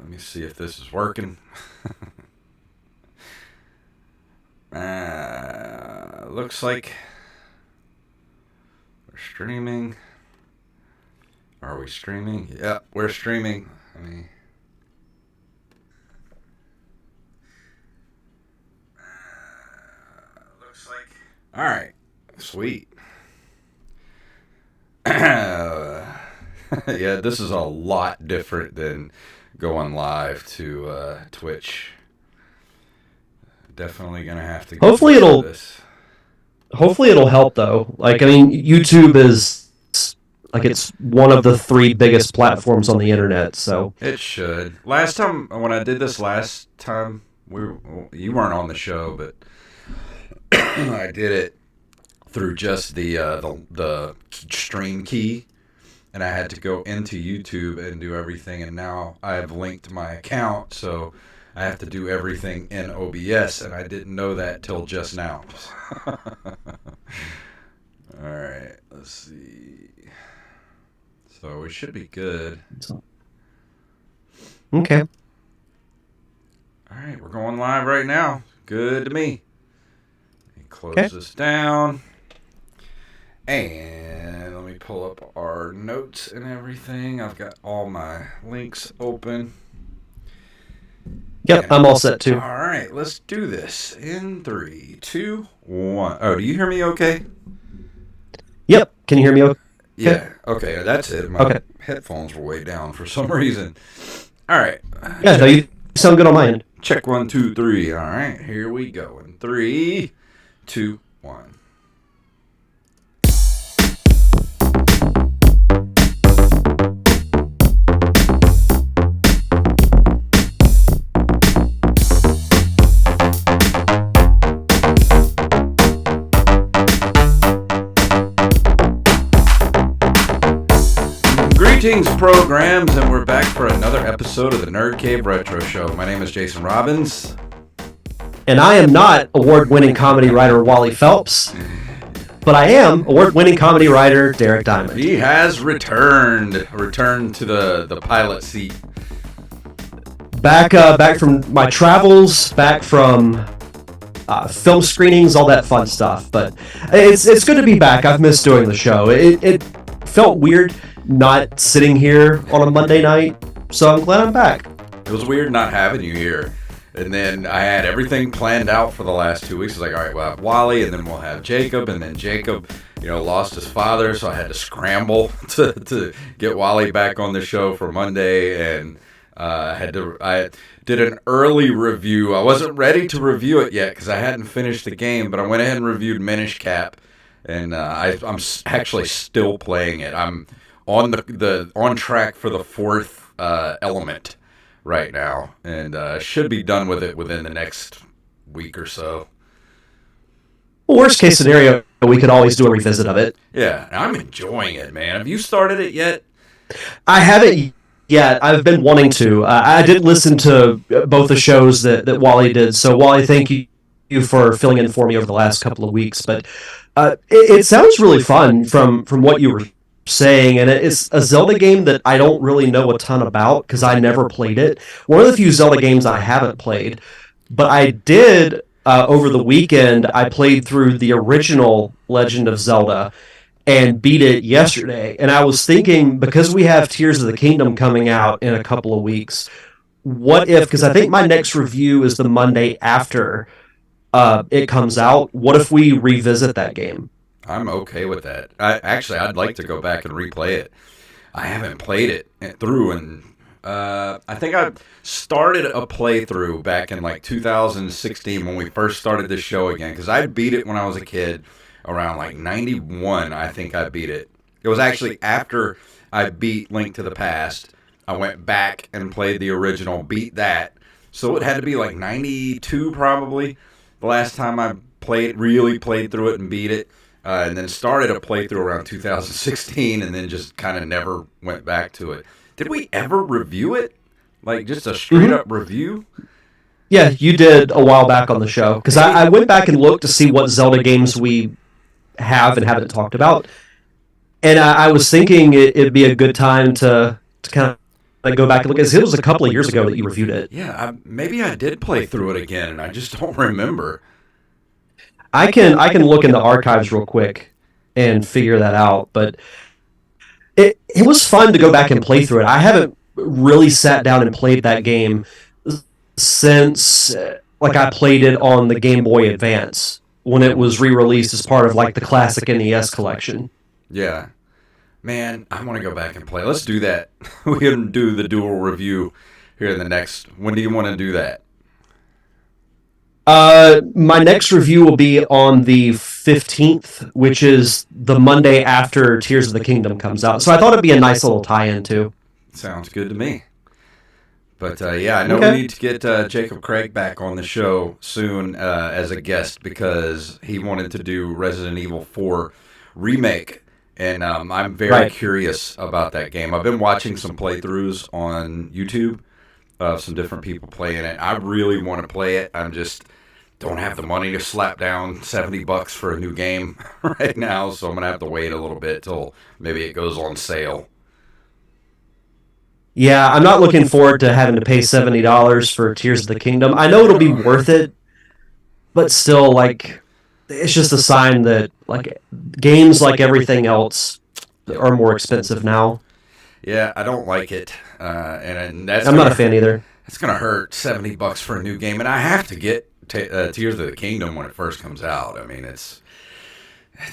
Let me see if this is working. Looks like we're streaming. Are we streaming? Yep, we're streaming. Looks like. All right, sweet. Yeah, this is a lot different than going live to Twitch. Definitely gonna have to. Hopefully it'll help though. Like, I mean, YouTube is like, it's one of the 3 biggest platforms on the internet, so it should. Last time when I did this last time, you weren't on the show, but I did it through just the stream key, and I had to go into YouTube and do everything. And now I have linked my account, so I have to do everything in OBS, and I didn't know that till just now. All right, let's see. So we should be good. Okay. All right, we're going live right now. Good to me. Let me close this down. And let me pull up our notes and everything. I've got all my links open. Yep, I'm all set too. All right, let's do this in 3, 2, 1. Oh, do you hear me okay? Yep. Can you hear me okay? Yeah, okay, that's it. My headphones were way down for some reason. All right. Yeah, no, you sound good on my end. Check 1, 2, 3. All right, here we go. In 3, 2, 1. Greetings, programs, and we're back for another episode of the Nerd Cave Retro Show. My name is Jason Robbins. And I am not award-winning comedy writer Wally Phelps, but I am award-winning comedy writer Derek Diamond. He has returned to the pilot seat. Back from my travels, back from film screenings, all that fun stuff. But it's good to be back. I've missed doing the show. It felt weird not sitting here on a Monday night, so I'm glad I'm back. It was weird not having you here. And then I had everything planned out for the last 2 weeks. I was like, all right, we'll have Wally, and then we'll have Jacob. And then Jacob, lost his father, so I had to scramble to get Wally back on the show for Monday. And I did an early review. I wasn't ready to review it yet because I hadn't finished the game, but I went ahead and reviewed Minish Cap. And I'm actually still playing it. I'm on track for the 4th element right now, and should be done with it within the next week or so. Well, worst case scenario, we could always do a revisit of it. Yeah, I'm enjoying it, man. Have you started it yet? I haven't yet. I've been wanting to. I did listen to both the shows that Wally did, so Wally, thank you for filling in for me over the last couple of weeks. But it sounds really fun from what you were saying, and it's a Zelda game that I don't really know a ton about because I never played it. One of the few Zelda games I haven't played, but I did over the weekend. I played through the original Legend of Zelda and beat it yesterday. And I was thinking, because we have Tears of the Kingdom coming out in a couple of weeks, what if, because I think my next review is the Monday after it comes out, what if we revisit that game? I'm okay with that. I'd like to go back and replay it. I haven't played it through, and I think I started a playthrough back in like 2016 when we first started this show again, because I beat it when I was a kid, around like 91, I think I beat it. It was actually after I beat Link to the Past, I went back and played the original, beat that. So it had to be like 92 probably, the last time I really played through it and beat it. And then started a playthrough around 2016, and then just kind of never went back to it. Did we ever review it? Like, just a straight-up review? Yeah, you did a while back on the show. Because I went back and looked to see what Zelda games we have and haven't talked about. And I was thinking it'd be a good time to kind of of go back and look at it. It was a couple of years ago that you reviewed it. Yeah, maybe I did play through it again, and I just don't remember. I can look in the archives real quick and figure that out. But it was fun to go back and play through it. I haven't really sat down and played that game since like I played it on the Game Boy Advance when it was re-released as part of like the classic NES collection. Yeah. Man, I want to go back and play. Let's do that. We can do the dual review here in the next. When do you want to do that? My next review will be on the 15th, which is the Monday after Tears of the Kingdom comes out. So I thought it'd be a nice little tie-in too. Sounds good to me. But yeah, I know Okay. we need to get Jacob Craig back on the show soon as a guest because he wanted to do Resident Evil 4 remake. And I'm very curious about that game. I've been watching some playthroughs on YouTube of some different people playing it. I really want to play it. I'm just don't have the money to slap down $70 for a new game right now, so I'm gonna have to wait a little bit till maybe it goes on sale. Yeah, I'm not looking forward to having to pay $70 for Tears of the Kingdom. I know it'll be worth it, but still, like, it's just a sign that like games, like everything else, are more expensive now. Yeah, I don't like it, and that's I'm not a fan either. it's gonna hurt $70 for a new game, and I have to get Tears of the Kingdom when it first comes out. I mean, it's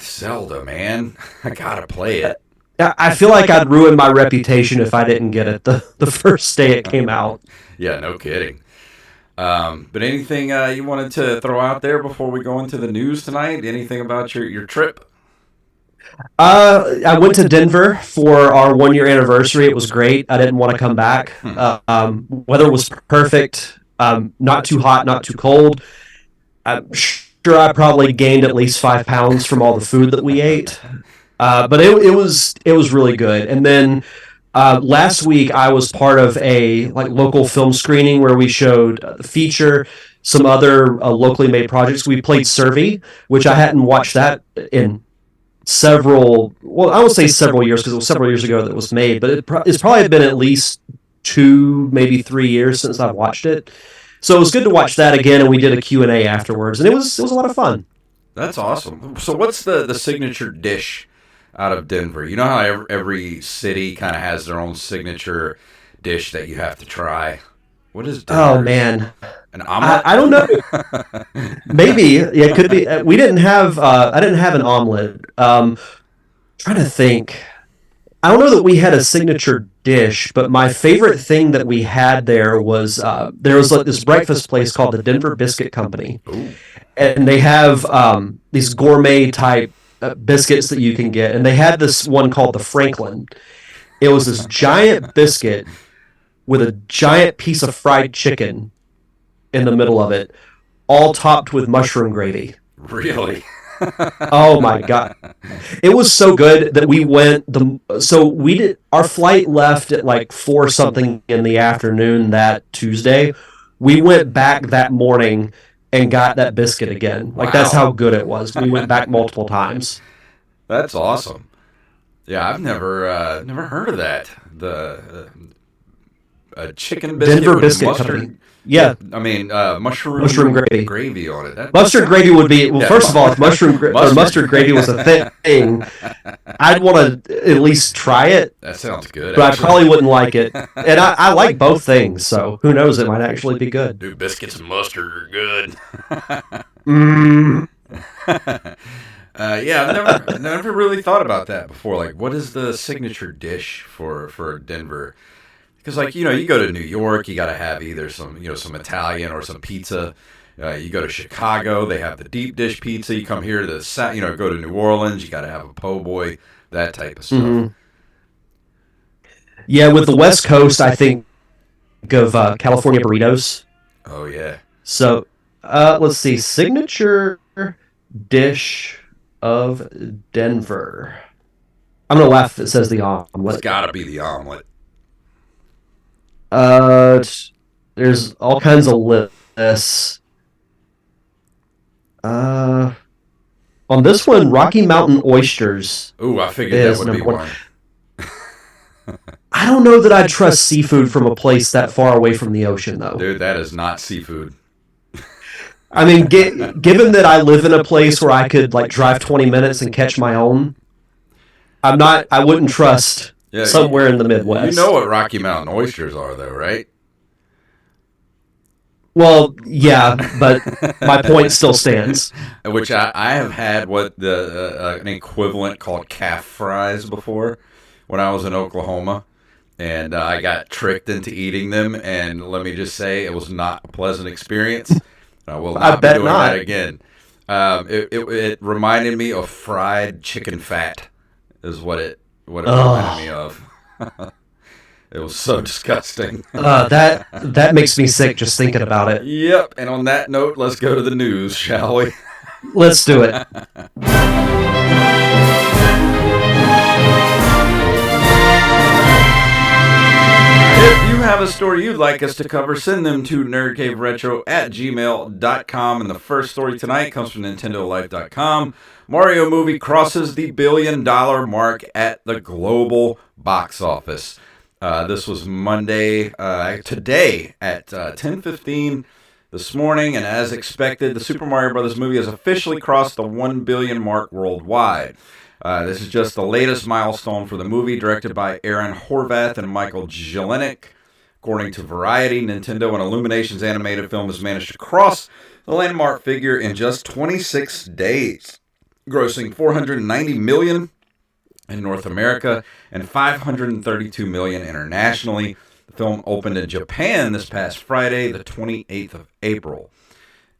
Zelda, man. I gotta play it. I feel like I'd ruin my reputation if I didn't get it the first day it came out. Yeah, no kidding. But anything you wanted to throw out there before we go into the news tonight? Anything about your trip? I went to Denver for our 1 year anniversary. It was great. I didn't want to come back. Weather was perfect. Not too hot, not too cold. I'm sure I probably gained at least 5 pounds from all the food that we ate. But it was really good. And then last week I was part of a like local film screening where we showed the feature, some other locally made projects. We played Survey, which I hadn't watched that in I won't say several years because it was several years ago that it was made, but it's probably been at least 2, maybe 3 years since I've watched it. So it was good to watch that again, and we did a Q&A afterwards, and it was a lot of fun. That's awesome. So what's the signature dish out of Denver? You know how every city kind of has their own signature dish that you have to try. What is Denver? Oh man, An omelet? I don't know. Maybe yeah, it could be. We didn't have. I didn't have an omelet. Trying to think. I don't know that we had a signature dish, but my favorite thing that we had there was like this breakfast place called the Denver Biscuit Company, Ooh. and they have these gourmet type biscuits that you can get, and they had this one called the Franklin. It was this giant biscuit with a giant piece of fried chicken in the middle of it, all topped with mushroom gravy. Really? Oh my god. It was so good that we did our flight left at like 4 something in the afternoon that Tuesday. We went back that morning and got that biscuit again. Like that's Wow. how good it was. We went back multiple times. That's awesome. Yeah, I've never heard of that. The a chicken biscuit Denver with Biscuit mustard. Company. Yeah, I mean, mushroom gravy. on it. Mustard gravy would be well. Yeah. First of all, if mustard gravy was a thing, I'd want to at least try it, That sounds good. but I Actually. probably wouldn't like it. And I like both things, so who knows? It might actually be good. Dude, biscuits and mustard are good. Mm. Yeah, I've never really thought about that before. Like, what is the signature dish for Denver? Because, like, you go to New York, you got to have either some Italian or some pizza. You go to Chicago, they have the deep dish pizza. You come here to the south, go to New Orleans, you got to have a po' boy, that type of stuff. Mhm. Yeah, with the West Coast, I think of California burritos. Oh yeah, So let's see, signature dish of Denver. I'm gonna laugh if it says the it's omelet. got to be the omelet. There's all kinds of lists. Uh, on this one, Rocky Mountain oysters Ooh, I figured that is would be number one. one. I don't know that I'd trust seafood from a place that far away from the ocean, though. Dude, that is not seafood. I mean, given that I live in a place where I could like drive 20 minutes and catch my own, I wouldn't trust Yeah, somewhere in the you know Midwest. what Rocky Mountain oysters are, though, right? Well, yeah, but my point still stands. Which I have had what an equivalent called calf fries before when I was in Oklahoma, and I got tricked into eating them. And let me just say, it was not a pleasant experience. I will I not be bet doing that not. again. It reminded me of fried chicken fat, is what it reminded me Oh, of. It was so disgusting. that makes me sick just thinking about it. Yep. And on that note, let's go to the news, shall we? Let's do it. If you have a story you'd like us to cover, send them to nerdcaveretro@gmail.com. And the first story tonight comes from NintendoLife.com. Mario movie crosses the $1 billion mark at the global box office. This was Monday, today at 10:15 this morning, and as expected, the Super Mario Bros. Movie has officially crossed the 1 billion mark worldwide. This is just the latest milestone for the movie, directed by Aaron Horvath and Michael Jelenic. According to Variety, Nintendo and Illumination's animated film has managed to cross the landmark figure in just 26 days, grossing $490 million in North America and $532 million internationally. The film opened in Japan this past Friday, the 28th of April.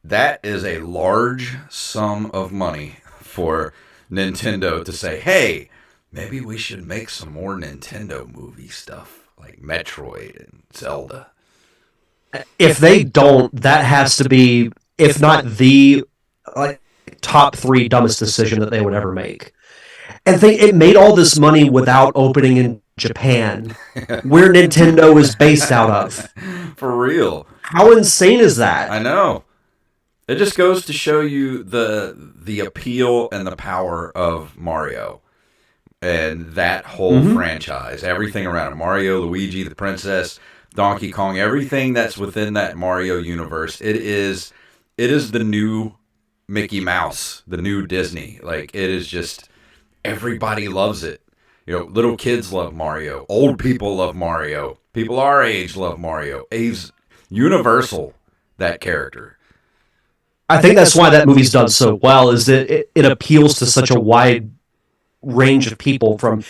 That is a large sum of money for Nintendo to say, hey, maybe we should make some more Nintendo movie stuff like Metroid and Zelda. If they don't, that has to be, if not the like top three dumbest decision that they would ever make. And it made all this money without opening in Japan, where Nintendo is based out of. For real. How insane is that? I know. It just goes to show you the appeal and the power of Mario and that whole franchise. Everything around it. Mario, Luigi, the princess, Donkey Kong, everything that's within that Mario universe. It is the new Mickey Mouse, the new Disney. Like, it is just, everybody loves it. You know, little kids love Mario. Old people love Mario. People our age love Mario. He's universal, that character. I think that's why that movie's done so well, is that it appeals to such a wide range of people, from,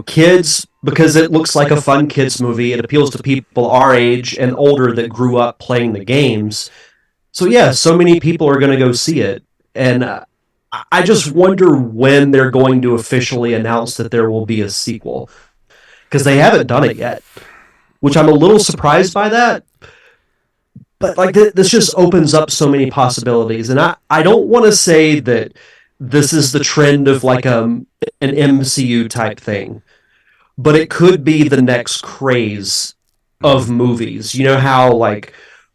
kids, because it looks like a fun kids movie. It appeals to people our age and older that grew up playing the games. So yeah, so many people are going to go see it. And I just wonder when they're going to officially announce that there will be a sequel, because they haven't done it yet, which I'm a little surprised by that. But like this just opens up so many possibilities, and I don't want to say that this is the trend of like an MCU type thing, but it could be the next craze of movies. You know how like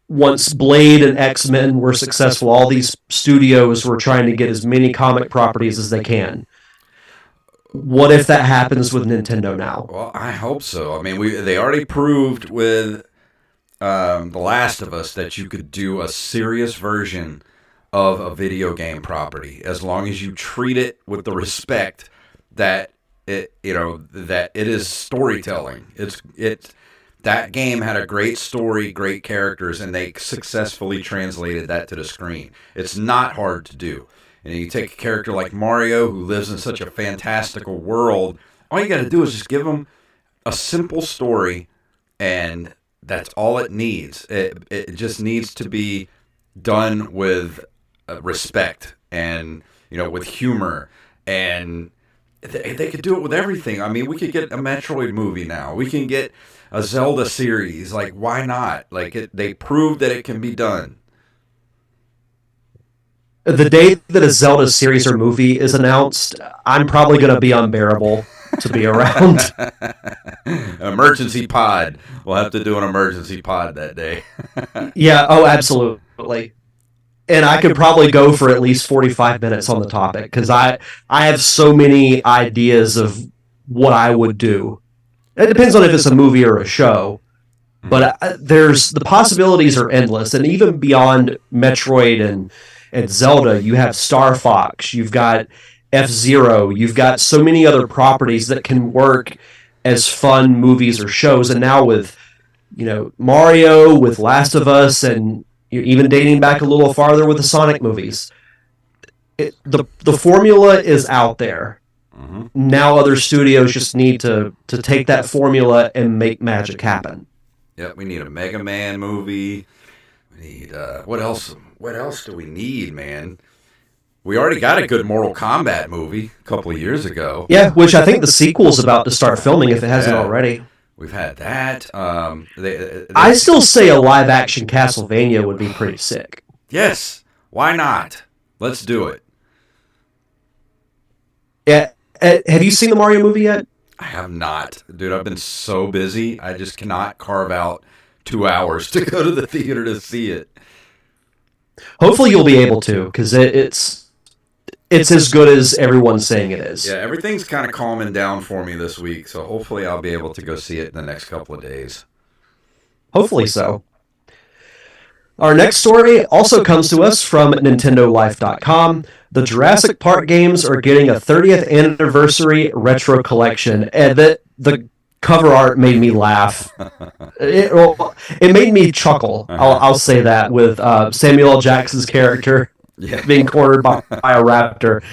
once Blade and X-Men were successful, all these studios were trying to get as many comic properties as they can. What if that happens with Nintendo now? Well, I hope so. I mean, they already proved with The Last of Us that you could do a serious version of a video game property as long as you treat it with the respect that that it is storytelling. That game had a great story, great characters, and they successfully translated that to the screen. It's not hard to do. And you take a character like Mario, who lives in such a fantastical world, all you got to do is just give him a simple story, and that's all it needs. It just needs to be done with respect and, with humor. And they could do it with everything. I mean, we could get a Metroid movie now. We can get a Zelda series. Like, why not? Like, they proved that it can be done. The day that a Zelda series or movie is announced, I'm probably going to be unbearable to be around. Emergency pod. We'll have to do an emergency pod that day. Yeah, oh, absolutely. And I could probably go for at least 45 minutes on the topic, because I have so many ideas of what I would do It depends on if it's a movie or a show. But there's the possibilities are endless, and even beyond Metroid and Zelda, you have Star Fox, you've got F-Zero, you've got so many other properties that can work as fun movies or shows. And now with Mario, with Last of Us, and even dating back a little farther with the Sonic movies, the formula is out there. Mm-hmm. Now other studios just need to take that formula and make magic happen. Yep, we need a Mega Man movie. We need what else? What else do we need, man? We already got a good Mortal Kombat movie a couple of years ago. Yeah, which I think the sequel's about to start filming if it hasn't already. We've had that. I still say a live-action Castlevania would be pretty sick. Yes, why not? Let's do it. Yeah, have you seen the Mario movie yet? I have not. Dude, I've been so busy. I just cannot carve out 2 hours to go to the theater to see it. Hopefully you'll be able to, because it's as good as everyone's saying it is. Yeah, everything's kind of calming down for me this week, so hopefully I'll be able to go see it in the next couple of days. Hopefully so. Our next story also comes to us from NintendoLife.com. The Jurassic Park games are getting a 30th anniversary retro collection, and the cover art made me laugh. It made me chuckle. I'll say that, with Samuel L. Jackson's character being cornered by a raptor.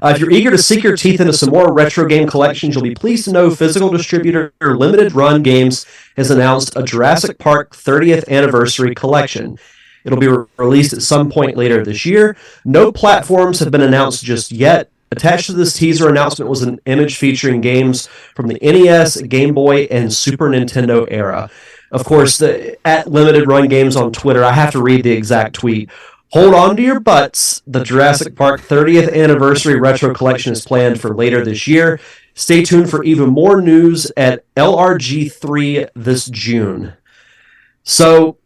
If you're eager to sink your teeth into some more retro game collections, you'll be pleased to know physical distributor Limited Run Games has announced a Jurassic Park 30th anniversary collection. It'll be released at some point later this year. No platforms have been announced just yet. Attached to this teaser announcement was an image featuring games from the NES, Game Boy, and Super Nintendo era. Of course, at Limited Run Games on Twitter, I have to read the exact tweet. Hold on to your butts. The Jurassic Park 30th Anniversary Retro Collection is planned for later this year. Stay tuned for even more news at LRG3 this June. So,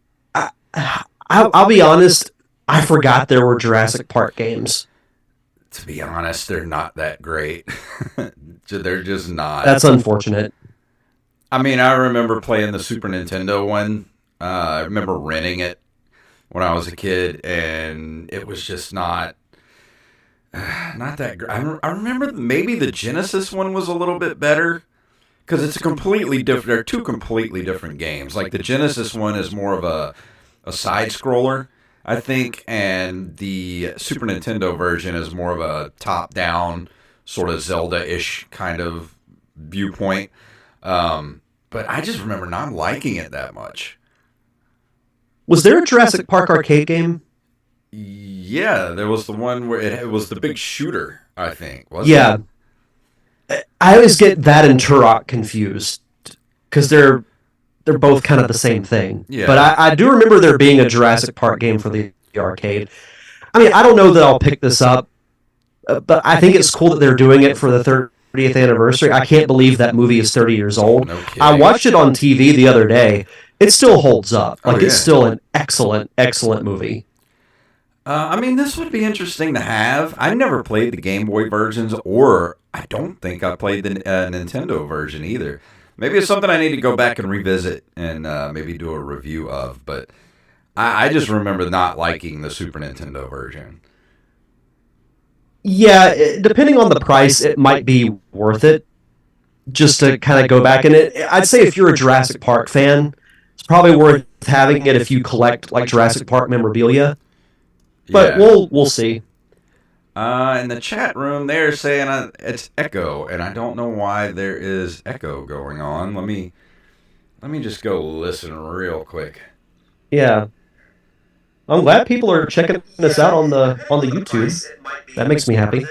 I'll be honest, I forgot there were Jurassic Park games. To be honest, they're not that great. They're just not. That's unfortunate. I mean, I remember playing the Super Nintendo one. I remember renting it when I was a kid, and it was just not that great. I remember maybe the Genesis one was a little bit better, because it's a completely different. They're two completely different games. Like, the Genesis one is more of a side scroller, I think, and the Super Nintendo version is more of a top-down, sort of Zelda-ish kind of viewpoint. But I just remember not liking it that much. Was there a Jurassic Park arcade game? Yeah, there was the one where it was the big shooter, I think. Wasn't it? I always get that and Turok confused, because they're both kind of the same thing. Yeah. But I do remember there being a Jurassic Park game for the arcade. I mean, I don't know that I'll pick this up, but I think it's cool that they're doing it for the 30th anniversary. I can't believe that movie is 30 years old. No kidding. I watched it on TV the other day. It still holds up. It's still an excellent, excellent movie. I mean, this would be interesting to have. I never played the Game Boy versions, or I don't think I played the Nintendo version either. Maybe it's something I need to go back and revisit and maybe do a review of. But I just remember not liking the Super Nintendo version. Yeah, depending on the price, it might be worth it just to kind of go back. And I'd say if you're a Jurassic Park fan, it's probably worth having it if you collect like Jurassic Park memorabilia. But we'll see. In the chat room, they're saying it's echo, and I don't know why there is echo going on. Let me just go listen real quick. Yeah, I'm glad people are checking us out on the YouTube. That makes me happy.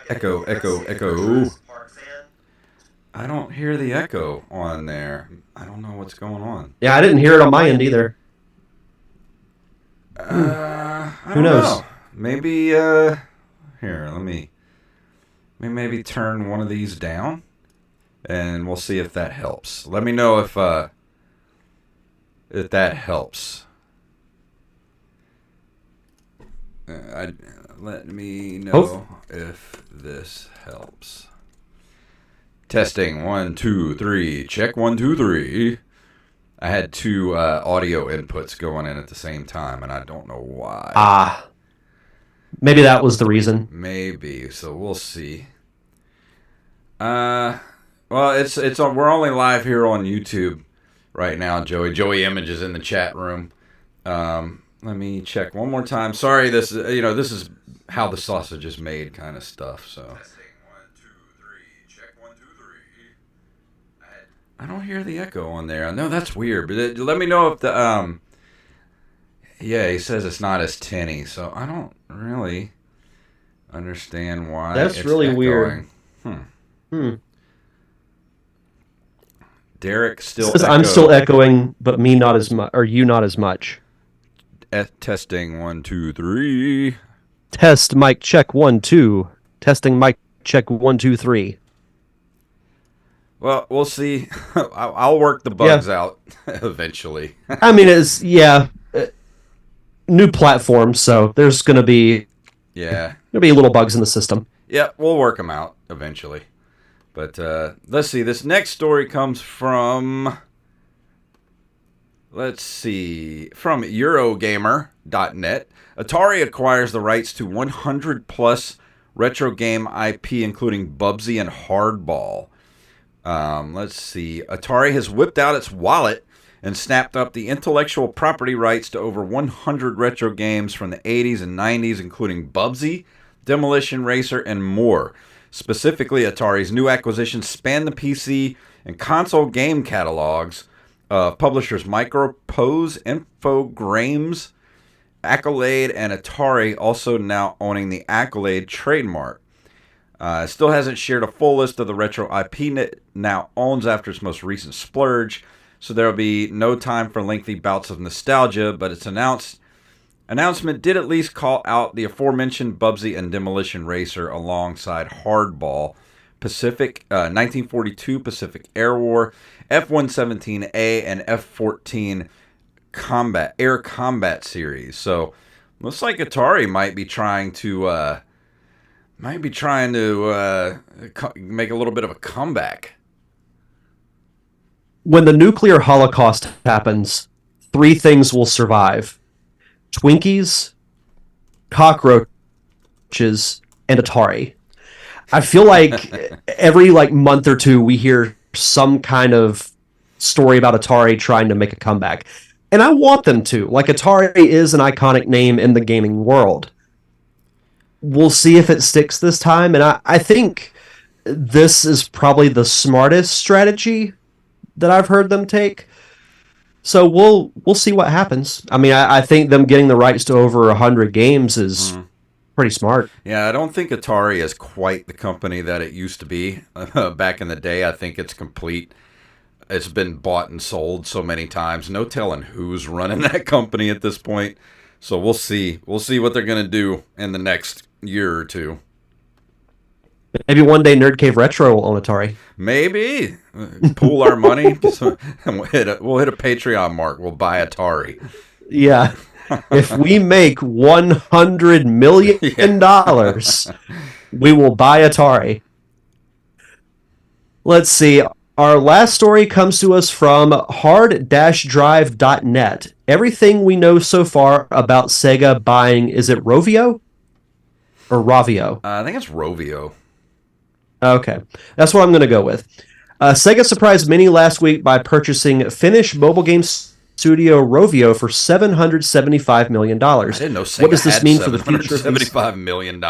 Echo, echo, echo. I don't hear the echo on there. I don't know what's going on. Yeah, I didn't hear it on my end either. Who knows? Know. Maybe, here, let me maybe turn one of these down, and we'll see if that helps. Let me know if that helps. Let me know if this helps. Testing 1, 2, 3. Check 1, 2, 3. I had two audio inputs going in at the same time, and I don't know why. Maybe that was the reason. Maybe. So we'll see. Well, we're only live here on YouTube right now, Joey. Joey Image is in the chat room. Let me check one more time. Sorry, this is how the sausage is made kind of stuff. So. Testing 1, 2, 3. Check 1, 2, 3. I don't hear the echo on there. No, that's weird. But let me know if the Yeah, he says it's not as tinny, so I don't really understand why. That's really echoing. Weird. Derek still. I'm still echoing, but me not as much, or you not as much. Testing 1, 2, 3. Test mic check 1, 2. Testing mic check 1, 2, 3. Well, we'll see. I'll work the bugs out eventually. I mean, it's new platform, so there's gonna be little bugs in the system. Yeah, we'll work them out eventually. But let's see. This next story comes from Eurogamer.net. Atari acquires the rights to 100 plus retro game IP, including Bubsy and Hardball. Let's see. Atari has whipped out its wallet and snapped up the intellectual property rights to over 100 retro games from the 80s and 90s, including Bubsy, Demolition Racer, and more. Specifically, Atari's new acquisitions span the PC and console game catalogs of publishers Micropose, Infogrames, Accolade, and Atari, also now owning the Accolade trademark. Still hasn't shared a full list of the retro IP it now owns after its most recent splurge, so there will be no time for lengthy bouts of nostalgia, but its announcement did at least call out the aforementioned Bubsy and Demolition Racer alongside Hardball, Pacific 1942 Pacific Air War, F-117A, and F-14 Air Combat Series. So looks like Atari might be trying to make a little bit of a comeback. When the nuclear holocaust happens, 3 things will survive: Twinkies, cockroaches, and Atari. I feel like every month or two we hear some kind of story about Atari trying to make a comeback. And I want them to. Atari is an iconic name in the gaming world. We'll see if it sticks this time, and I think this is probably the smartest strategy that I've heard them take. So we'll see what happens. I mean, I think them getting the rights to over 100 games is pretty smart. Yeah, I don't think Atari is quite the company that it used to be back in the day. I think it's complete. It's been bought and sold so many times. No telling who's running that company at this point. So we'll see. We'll see what they're going to do in the next year or two. Maybe one day Nerd Cave Retro will own Atari. Maybe. Pool our money. And we'll hit a Patreon mark. We'll buy Atari. Yeah. If we make $100 million, we will buy Atari. Let's see. Our last story comes to us from hard-drive.net. Everything we know so far about Sega buying, is it Rovio or Ravio? I think it's Rovio. Okay, that's what I'm going to go with. Sega surprised many last week by purchasing Finnish mobile game studio Rovio for $775 million. I didn't know Sega what does this mean for the future? $775 million.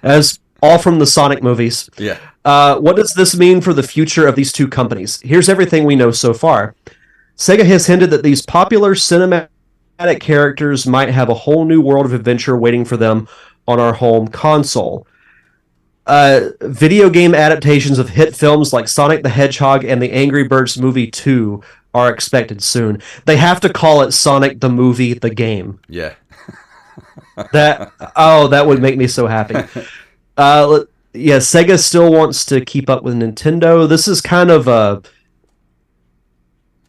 As all from the Sonic movies. Yeah. What does this mean for the future of these two companies? Here's everything we know so far. Sega has hinted that these popular cinematic characters might have a whole new world of adventure waiting for them on our home console. Video game adaptations of hit films like Sonic the Hedgehog and the Angry Birds Movie 2 are expected soon. They have to call it Sonic the Movie the Game. Yeah. That would make me so happy. Sega still wants to keep up with Nintendo. This is kind of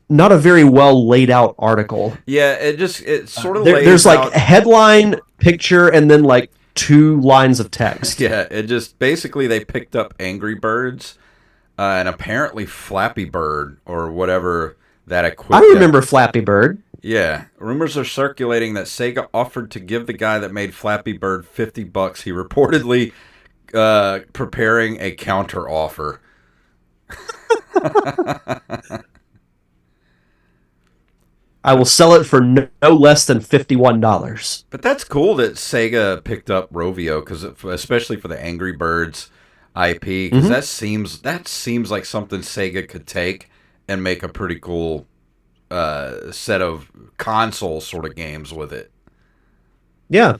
not a very well laid out article. Yeah, it sort of there's a headline, picture, and then 2 lines of text. Yeah, it just basically they picked up Angry Birds and apparently Flappy Bird or whatever that I remember Flappy Bird. Yeah, rumors are circulating that Sega offered to give the guy that made Flappy Bird $50. He reportedly preparing a counter offer. I will sell it for no less than $51. But that's cool that Sega picked up Rovio, because especially for the Angry Birds IP, because that seems like something Sega could take and make a pretty cool set of console sort of games with it. Yeah.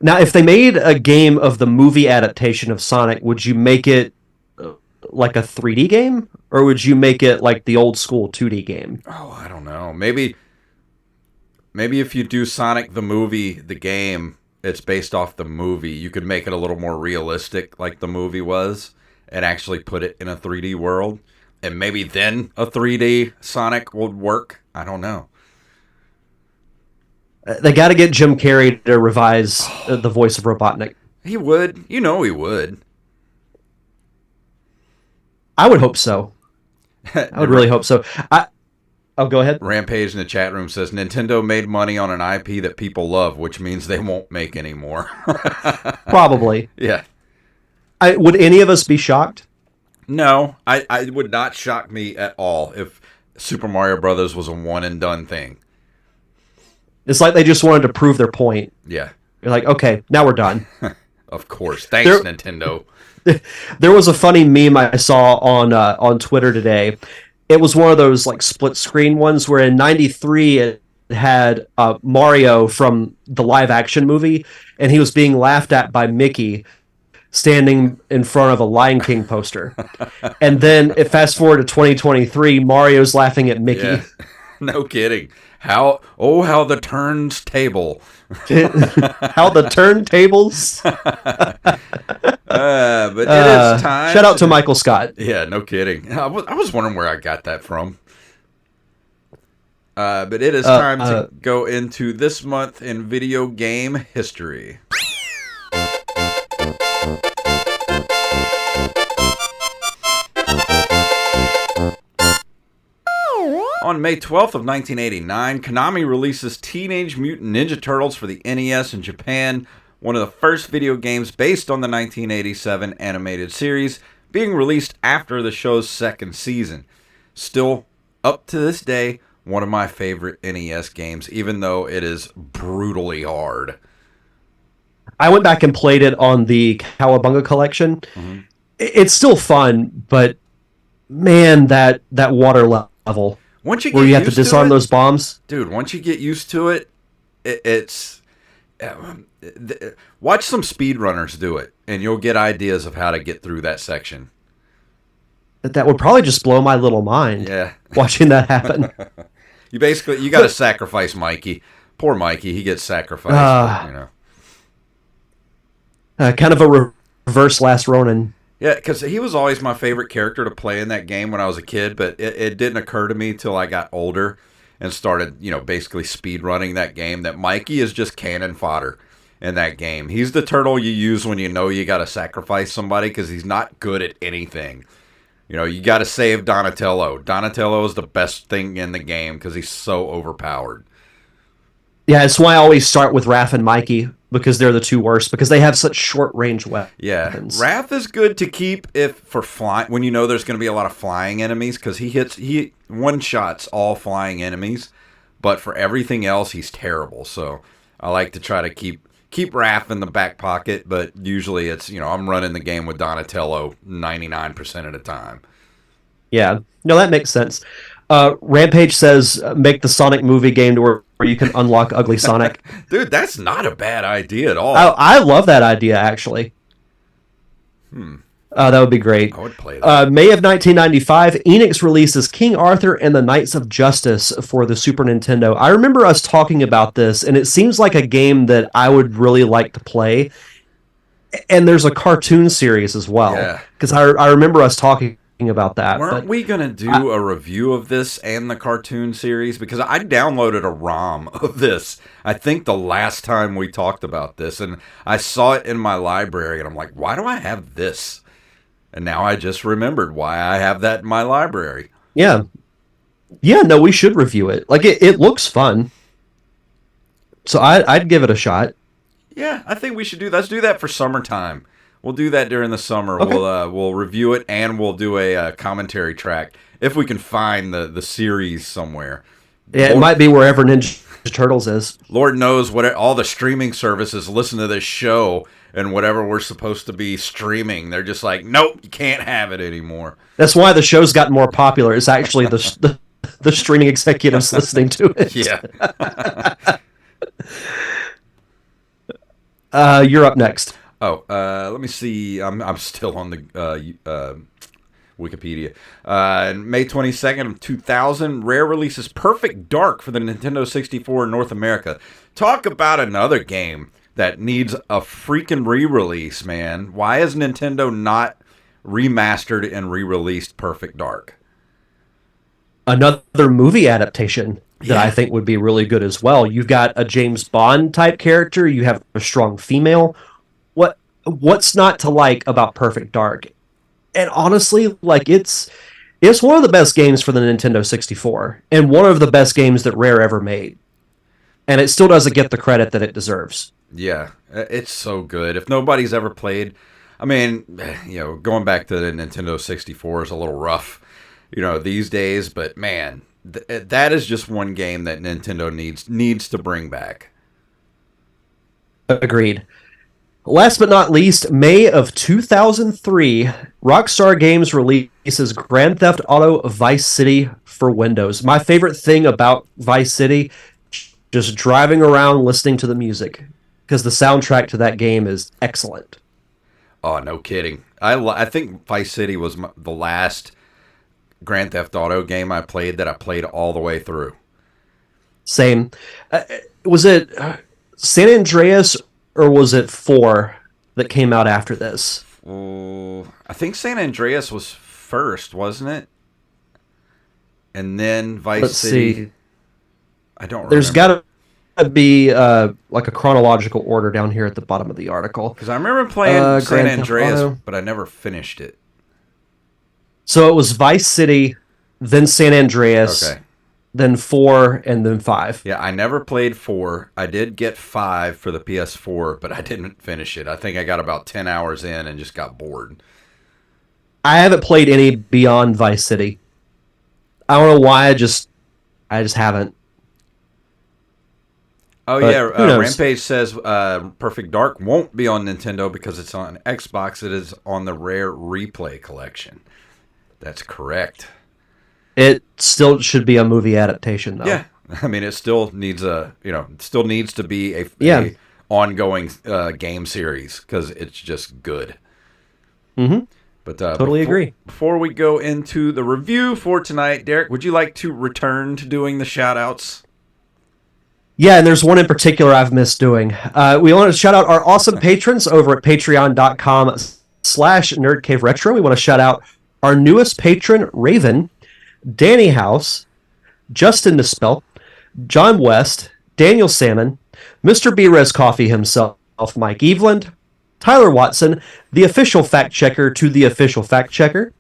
Now, if they made a game of the movie adaptation of Sonic, would you make it like a 3D game, or would you make it like the old school 2D game? Oh, I don't know. Maybe if you do Sonic the movie, the game, it's based off the movie. You could make it a little more realistic, like the movie was, and actually put it in a 3D world. And maybe then a 3D Sonic would work. I don't know. They got to get Jim Carrey to revise the voice of Robotnik. He would. You know he would. I would hope so. I would really hope so. Go ahead. Rampage in the chat room says Nintendo made money on an IP that people love, which means they won't make any more. Probably. Yeah. Would any of us be shocked? No, I would not shock me at all if Super Mario Brothers was a one and done thing. It's like they just wanted to prove their point. Yeah. You're like, okay, now we're done. Of course. Thanks, Nintendo. There was a funny meme I saw on Twitter today. It was one of those like split screen ones where in '93 it had Mario from the live action movie, and he was being laughed at by Mickey standing in front of a Lion King poster. And then it fast forward to 2023, Mario's laughing at Mickey. Yeah. No kidding. How the turns table. How the turntables. But it is time. Shout out to Michael Scott. Yeah, no kidding. I was wondering where I got that from. But it is time to go into this month in video game history. On May 12th of 1989, Konami releases Teenage Mutant Ninja Turtles for the NES in Japan, one of the first video games based on the 1987 animated series, being released after the show's second season. Still, up to this day, one of my favorite NES games, even though it is brutally hard. I went back and played it on the Cowabunga collection. Mm-hmm. It's still fun, but man, that water level. Once you where you have to disarm those bombs, dude. Once you get used to it, it's watch some speedrunners do it, and you'll get ideas of how to get through that section. That would probably just blow my little mind. Yeah, watching that happen. You got to sacrifice Mikey. Poor Mikey, he gets sacrificed. Kind of a reverse Last Ronin. Yeah, because he was always my favorite character to play in that game when I was a kid, but it didn't occur to me till I got older and started, basically speed running that game, that Mikey is just cannon fodder in that game. He's the turtle you use when you know you got to sacrifice somebody because he's not good at anything. You got to save Donatello. Donatello is the best thing in the game because he's so overpowered. Yeah, it's why I always start with Raph and Mikey, because they're the two worst, because they have such short-range weapons. Yeah, Raph is good to keep for flying, when you know there's going to be a lot of flying enemies, because he one-shots all flying enemies, but for everything else, he's terrible. So I like to try to keep Raph in the back pocket, but usually it's, I'm running the game with Donatello 99% of the time. Yeah, no, that makes sense. Rampage says, make the Sonic movie game to where you can unlock Ugly Sonic. Dude, that's not a bad idea at all. I love that idea, actually. That would be great. I would play that. May of 1995, Enix releases King Arthur and the Knights of Justice for the Super Nintendo. I remember us talking about this, and it seems like a game that I would really like to play. And there's a cartoon series as well. Yeah. Because I remember us talking about that. Weren't But we going to do a review of this and the cartoon series? Because I downloaded a ROM of this, I think the last time we talked about this, and I saw it in my library, and I'm like, why do I have this? And now I just remembered why I have that in my library. yeah. Yeah, no, we should review it. Like, it looks fun. So I'd give it a shot. Yeah, I think we should let's do that for summertime. We'll do that during the summer. Okay. We'll review it, and we'll do a commentary track if we can find the series somewhere. Yeah, it might be wherever Ninja Turtles is. Lord knows what all the streaming services listen to this show, and whatever we're supposed to be streaming, they're just like, nope, you can't have it anymore. That's why the show's gotten more popular. It's actually the streaming executives listening to it. Yeah. You're up next. Oh, let me see. I'm still on the Wikipedia. May 22nd, 2000, rare releases Perfect Dark for the Nintendo 64 in North America. Talk about another game that needs a freaking re-release, man. Why has Nintendo not remastered and re-released Perfect Dark? Another movie adaptation that I think would be really good as well. You've got a James Bond type character. You have a strong female. What's not to like about Perfect Dark? And honestly, like it's one of the best games for the Nintendo 64 and one of the best games that Rare ever made. And it still doesn't get the credit that it deserves. Yeah, it's so good. If nobody's ever played, I mean, going back to the Nintendo 64 is a little rough, these days, but man, that is just one game that Nintendo needs to bring back. Agreed. Last but not least, May of 2003, Rockstar Games releases Grand Theft Auto Vice City for Windows. My favorite thing about Vice City, just driving around listening to the music, because the soundtrack to that game is excellent. Oh, no kidding. I think Vice City was the last Grand Theft Auto game I played that I played all the way through. Same. Was it San Andreas or was it 4 that came out after this? I think San Andreas was first, wasn't it? And then Vice City. See. I don't remember. There's got to be like a chronological order down here at the bottom of the article. Because I remember playing San Grand Andreas, but I never finished it. So it was Vice City, then San Andreas, Okay. then 4, and then 5. Yeah, I never played 4. I did get 5 for the PS4, but I didn't finish it. I think I got about 10 hours in and just got bored. I haven't played any beyond Vice City. I don't know why. I just haven't. Oh, But yeah. who knows? Rampage says Perfect Dark won't be on Nintendo because it's on Xbox. It is on the Rare Replay collection. That's correct. It still should be a movie adaptation, though. Yeah. I mean, it still needs to be a ongoing game series because it's just good. Mm-hmm. But Totally agree. Before we go into the review for tonight, Derek, would you like to return to doing the shout-outs? Yeah, and there's one in particular I've missed doing. We want to shout out our awesome patrons over at patreon.com/nerdcaveretro. We want to shout out our newest patron, Raven, Danny House, Justin Misspell, John West, Daniel Salmon, Mr. B-Res Coffee himself, Mike Eveland, Tyler Watson, the official fact checker to the official fact checker,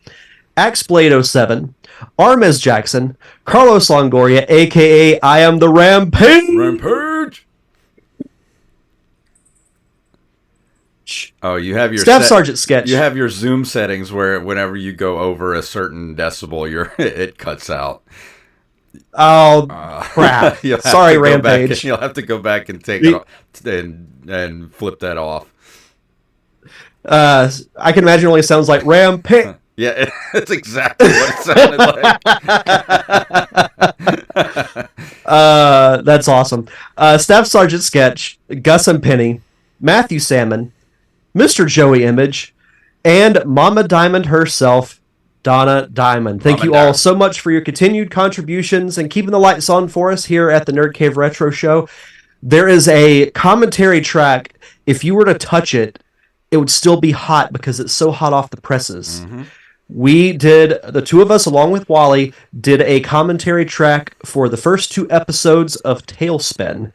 Axeblade07, Armez Jackson, Carlos Longoria, a.k.a. I am the Rampage. Rampage! Oh, you have your Staff Sergeant Sketch. You have your Zoom settings where whenever you go over a certain decibel, it cuts out. Oh, crap. Sorry, Rampage. You'll have to go back and take it off and flip that off. I can imagine it only sounds like Rampage. Yeah, it's exactly what it sounded like. That's awesome. Staff Sergeant Sketch, Gus and Penny, Matthew Salmon, Mr. Joey Image, and Mama Diamond herself, Donna Diamond. Thank you all so much for your continued contributions and keeping the lights on for us here at the Nerd Cave Retro Show. There is a commentary track. If you were to touch it, it would still be hot because it's so hot off the presses. Mm-hmm. The two of us, along with Wally, did a commentary track for the first 2 episodes of Tailspin.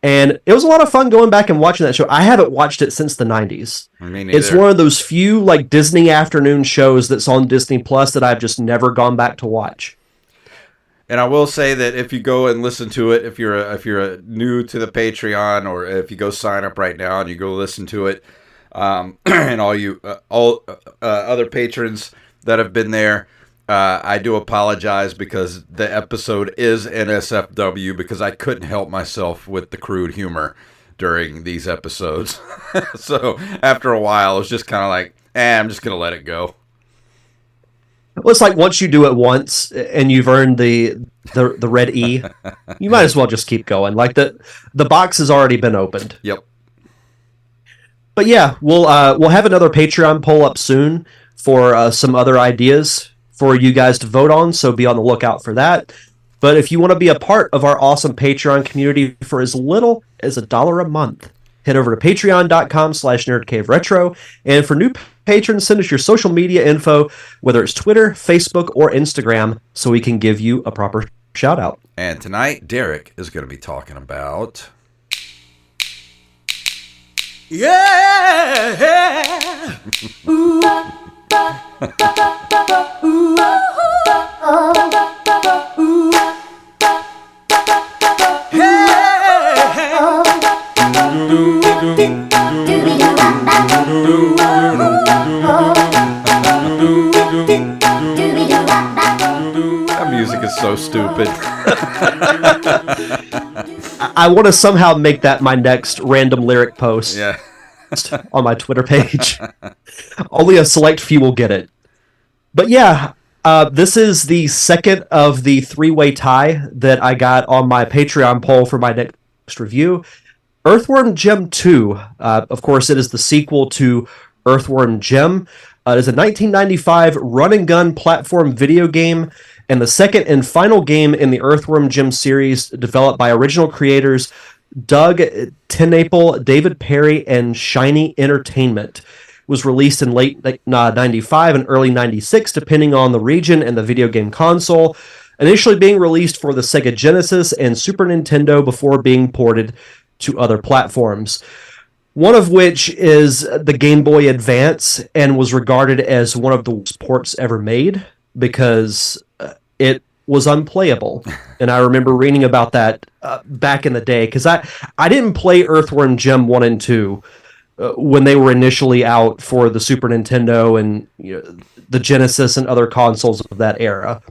And it was a lot of fun going back and watching that show. I haven't watched it since the 90s. Me neither. It's one of those few like Disney afternoon shows that's on Disney Plus that I've just never gone back to watch. And I will say that if you go and listen to it, if you're new to the Patreon, or if you go sign up right now and you go listen to it, and all other patrons that have been there, I do apologize because the episode is NSFW because I couldn't help myself with the crude humor during these episodes. So after a while, it was just kind of like, I'm just gonna let it go. Well, it's like once you do it once and you've earned the red E, you might as well just keep going. Like the box has already been opened. Yep. But yeah, we'll have another Patreon poll up soon for some other ideas for you guys to vote on. So be on the lookout for that. But if you want to be a part of our awesome Patreon community for as little as $1 a month, head over to patreon.com/nerdcaveretro. And for new patrons, send us your social media info, whether it's Twitter, Facebook, or Instagram, so we can give you a proper shout out. And tonight, Derek is going to be talking about... Yeah! Ooh. Ooh. That music is so stupid. I want to somehow make that my next random lyric post. Yeah. On my Twitter page. Only a select few will get it. But yeah, this is the second of the 3-way tie that I got on my Patreon poll for my next review. Earthworm Jim 2. Of course, it is the sequel to Earthworm Jim. It is a 1995 run-and-gun platform video game and the second and final game in the Earthworm Jim series developed by original creators Doug Tennaple, David Perry, and Shiny Entertainment. It was released in late 95 and early 96, depending on the region and the video game console, initially being released for the Sega Genesis and Super Nintendo before being ported to other platforms. One of which is the Game Boy Advance, and was regarded as one of the worst ports ever made because it was unplayable. And I remember reading about that back in the day, because I didn't play Earthworm Jim 1 and 2 when they were initially out for the Super Nintendo and the Genesis and other consoles of that era.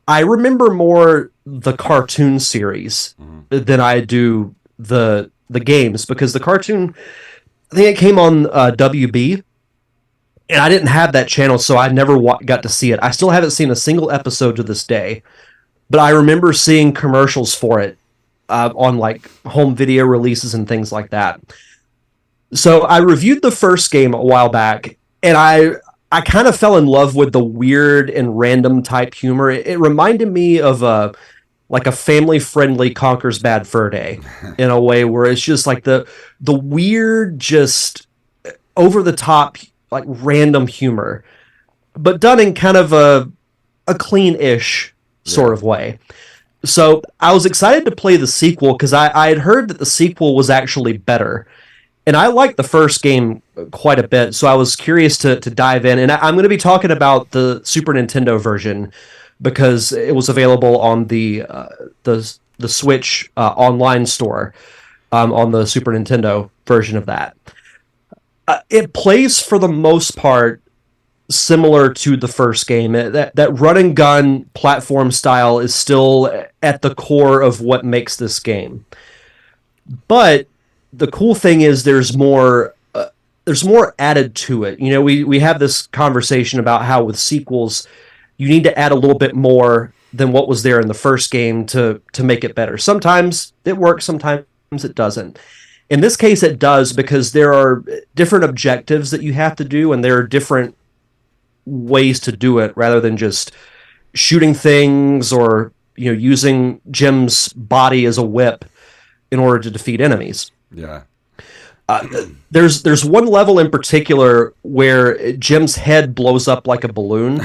I remember more the cartoon series than I do the games, because the cartoon, I think it came on WB, and I didn't have that channel, so I never got to see it. I still haven't seen a single episode to this day, but I remember seeing commercials for it on like home video releases and things like that. So I reviewed the first game a while back, and I kind of fell in love with the weird and random type humor. It reminded me of a family-friendly Conker's Bad Fur Day in a way where it's just like the weird, just over-the-top, like random humor, but done in kind of a clean-ish sort of way. So I was excited to play the sequel because I had heard that the sequel was actually better. And I liked the first game quite a bit, so I was curious to dive in. And I'm going to be talking about the Super Nintendo version because it was available on the Switch online store on the Super Nintendo version of that. It plays for the most part similar to the first game. That run and gun platform style is still at the core of what makes this game. But the cool thing is there's more added to it. We have this conversation about how with sequels you need to add a little bit more than what was there in the first game to make it better. Sometimes it works, sometimes it doesn't. In this case, it does, because there are different objectives that you have to do, and there are different ways to do it rather than just shooting things or using Jim's body as a whip in order to defeat enemies. Yeah. There's one level in particular where Jim's head blows up like a balloon.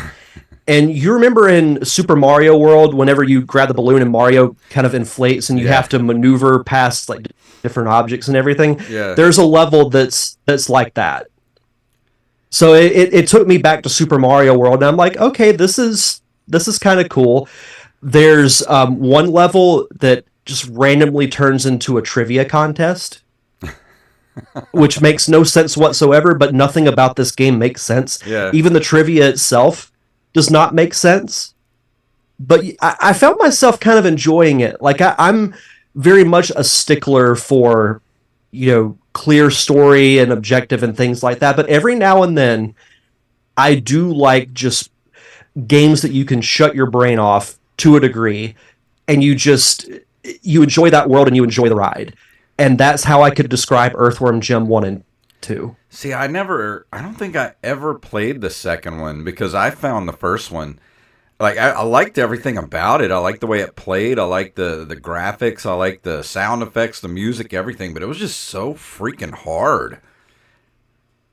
And you remember in Super Mario World, whenever you grab the balloon and Mario kind of inflates and you Yeah. have to maneuver past like different objects and everything, Yeah. there's a level that's like that. So it took me back to Super Mario World, and I'm like, okay, this is kind of cool. There's one level that just randomly turns into a trivia contest, which makes no sense whatsoever, but nothing about this game makes sense. Yeah. Even the trivia itself does not make sense. But I found myself kind of enjoying it. Like I'm very much a stickler for, clear story and objective and things like that. But every now and then, I do like just games that you can shut your brain off to a degree, and you enjoy that world and you enjoy the ride. And that's how I could describe Earthworm Jim 1 and 2. See, I don't think I ever played the second one because I found the first one. Like, I liked everything about it. I liked the way it played. I liked the graphics. I liked the sound effects, the music, everything. But it was just so freaking hard.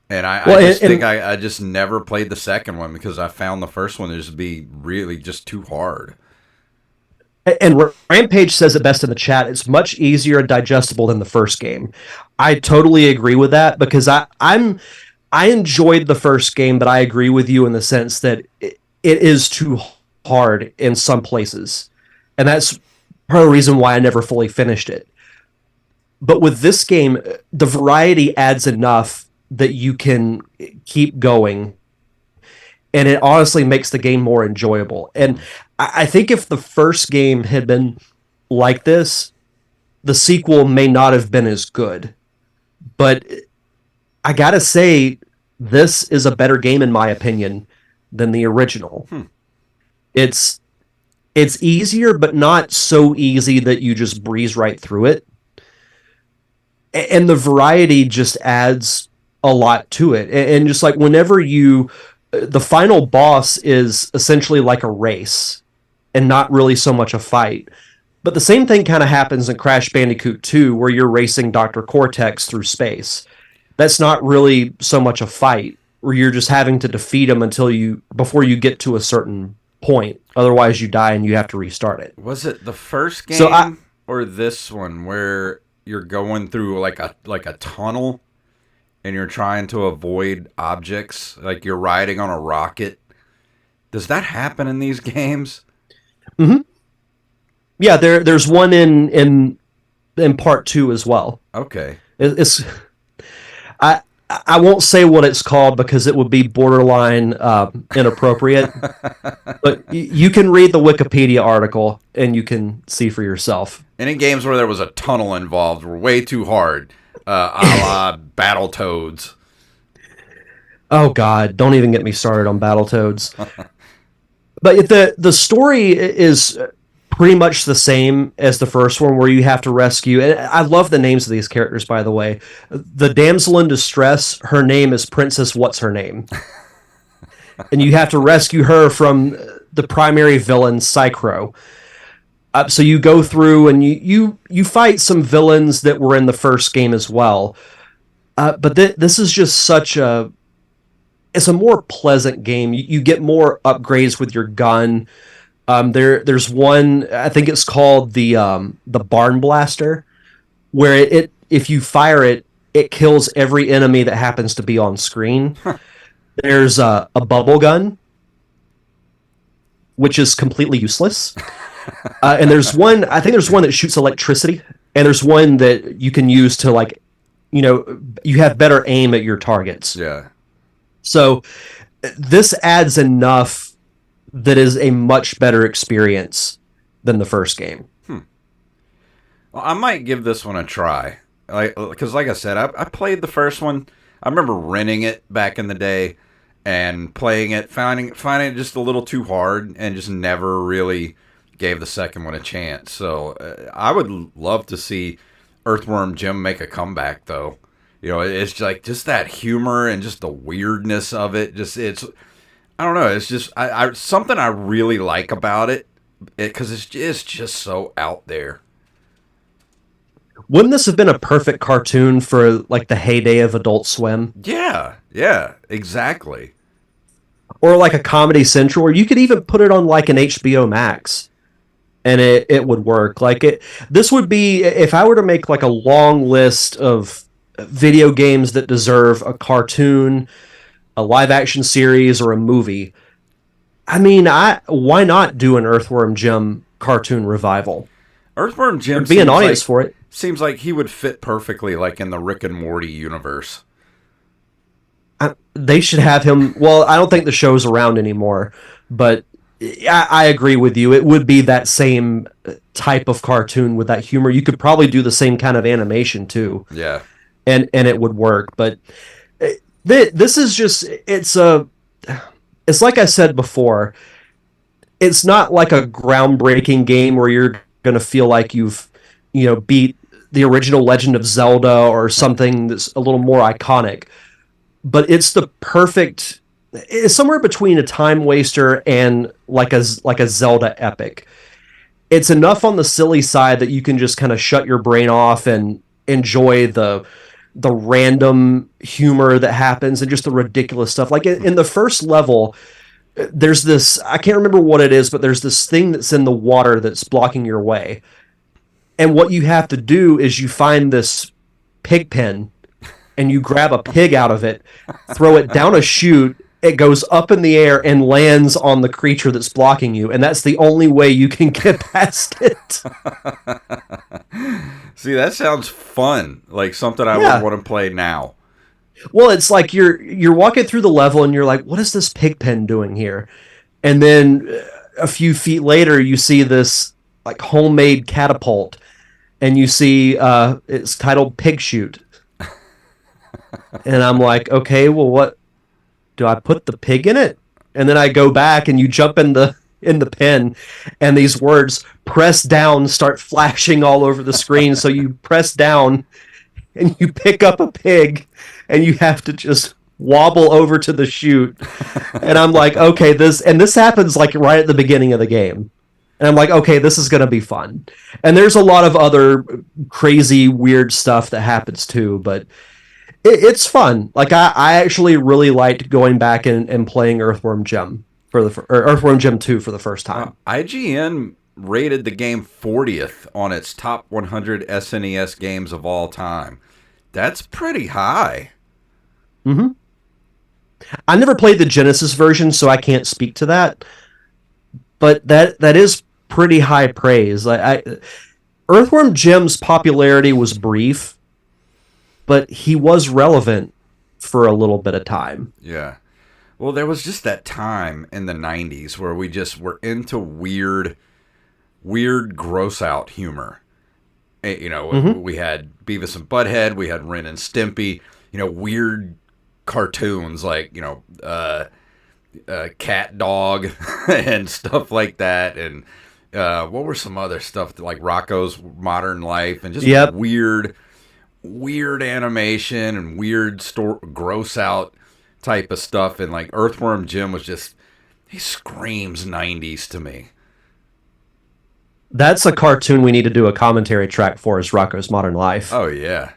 And I think I just never played the second one because I found the first one to just be really just too hard. And Rampage says it best in the chat. It's much easier and digestible than the first game. I totally agree with that because I enjoyed the first game, but I agree with you in the sense that it is too hard in some places, and that's part of the reason why I never fully finished it. But with this game, the variety adds enough that you can keep going, and it honestly makes the game more enjoyable. And I think if the first game had been like this, the sequel may not have been as good. But I gotta say, this is a better game in my opinion than the original. It's easier, but not so easy that you just breeze right through it. And the variety just adds a lot to it. And just like whenever the final boss is essentially like a race and not really so much a fight. But the same thing kind of happens in Crash Bandicoot 2 where you're racing Dr. Cortex through space. That's not really so much a fight where you're just having to defeat him before you get to a certain point. Otherwise you die and you have to restart it. Was it the first game or this one where you're going through like a tunnel and you're trying to avoid objects, like you're riding on a rocket? Does that happen in these games? Mm-hmm. Yeah, there's one in part 2 as well. Okay. I won't say what it's called because it would be borderline inappropriate. But you can read the Wikipedia article and you can see for yourself. Any games where there was a tunnel involved were way too hard, a la Battletoads. Oh God, don't even get me started on Battletoads. But the story is pretty much the same as the first one, where you have to rescue. And I love the names of these characters, by the way. The damsel in distress, her name is Princess What's Her Name, and you have to rescue her from the primary villain, Psychro. So you go through and you fight some villains that were in the first game as well. But this is just it's a more pleasant game. You get more upgrades with your gun. There's one, I think it's called the Barn Blaster, where if you fire it, it kills every enemy that happens to be on screen. There's a bubble gun, which is completely useless. And there's one that shoots electricity, and there's one that you can use to you have better aim at your targets. Yeah. So this adds enough that is a much better experience than the first game. Well, I might give this one a try. Because like I said, I played the first one. I remember renting it back in the day and playing it, finding it just a little too hard, and just never really gave the second one a chance. So I would love to see Earthworm Jim make a comeback, though. It's like just that humor and just the weirdness of it. I don't know. It's just something I really like about it because it's just so out there. Wouldn't this have been a perfect cartoon for like the heyday of Adult Swim? Yeah, yeah, exactly. Or like a Comedy Central, or you could even put it on like an HBO Max and it would work. Like this would be, if I were to make like a long list of video games that deserve a cartoon, a live action series, or a movie. I mean, I why not do an Earthworm Jim cartoon revival? Earthworm Jim There'd be an audience for it. seems like he would fit perfectly like in the Rick and Morty universe. They should have him. Well, I don't think the show's around anymore, but I agree with you. It would be that same type of cartoon with that humor. You could probably do the same kind of animation too, Yeah. and it would work. But this is just it's like I said before. It's not like a groundbreaking game where you're going to feel like you've beat the original Legend of Zelda or something that's a little more iconic. But it's the perfect. It's somewhere between a time waster and like a Zelda epic. It's enough on the silly side that you can just kind of shut your brain off and enjoy the random humor that happens and just the ridiculous stuff. Like in the first level, there's this, I can't remember what it is, but there's this thing that's in the water that's blocking your way. And what you have to do is you find this pig pen and you grab a pig out of it, throw it down a chute, it goes up in the air and lands on the creature that's blocking you, and that's the only way you can get past it. See, that sounds fun. Like something I would want to play now. Well, it's like you're walking through the level and you're like, what is this pig pen doing here? And then a few feet later, you see this like homemade catapult, and you see it's titled Pig Shoot. And I'm like, okay, well, what do I put the pig in it? And then I go back and you jump in the pen, and these words press down start flashing all over the screen. So you press down and you pick up a pig and you have to just wobble over to the chute. And I'm like, okay, this happens like right at the beginning of the game. And I'm like, okay, this is going to be fun. And there's a lot of other crazy, weird stuff that happens too, but it's fun. Like I actually really liked going back and playing Earthworm Jim or Earthworm Jim 2 for the first time. IGN rated the game 40th on its top 100 SNES games of all time. That's pretty high. Mm-hmm. I never played the Genesis version, so I can't speak to that. But that is pretty high praise. Earthworm Jim's popularity was brief, but he was relevant for a little bit of time. Yeah. Well, there was just that time in the 90s where we just were into weird, gross out humor. We had Beavis and Butthead, we had Ren and Stimpy, weird cartoons like, Cat Dog and stuff like that. And what were some other stuff like Rocco's Modern Life and just weird animation and weird gross out type of stuff. And like Earthworm Jim was just, he screams 90s to me. That's a cartoon we need to do a commentary track for, is Rocco's Modern Life. Oh, yeah.